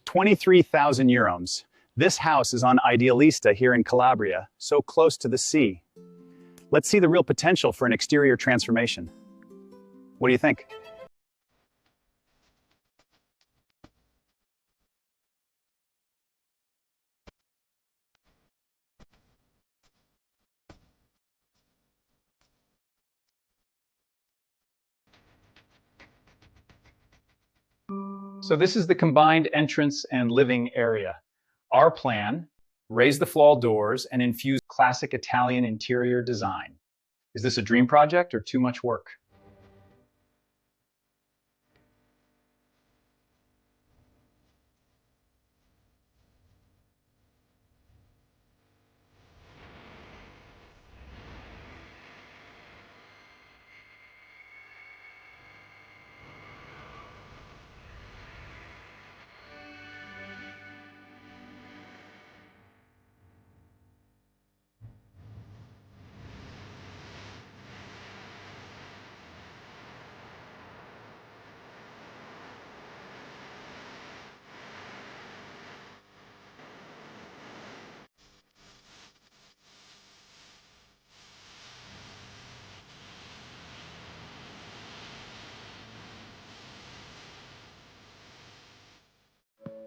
23,000 euros. This house is on Idealista here in Calabria, so close to the sea. Let's see the real potential for an exterior transformation. What do you think? So this is the combined entrance and living area. Our plan: raise the floor doors and infuse classic Italian interior design. Is this a dream project or too much work?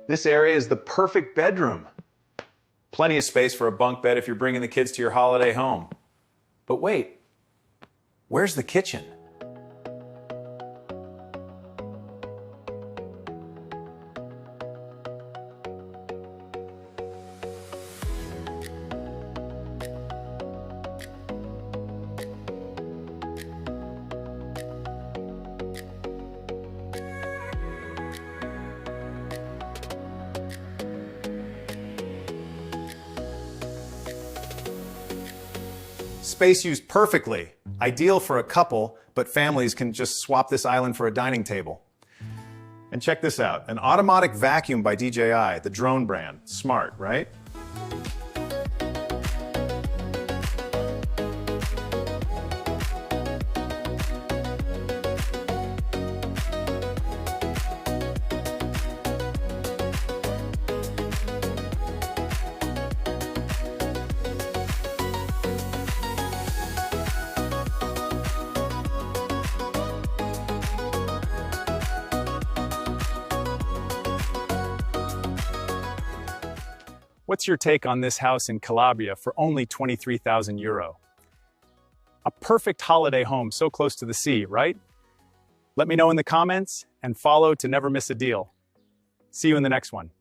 This area is the perfect bedroom. Plenty of space for a bunk bed if you're bringing the kids to your holiday home. But wait, where's the kitchen? Space used perfectly. Ideal for a couple, but families can just swap this island for a dining table. And check this out, an automatic vacuum by DJI, the drone brand. Smart, right? What's your take on this house in Calabria for only 23,000 euro? A perfect holiday home so close to the sea, right? Let me know in the comments and follow to never miss a deal. See you in the next one.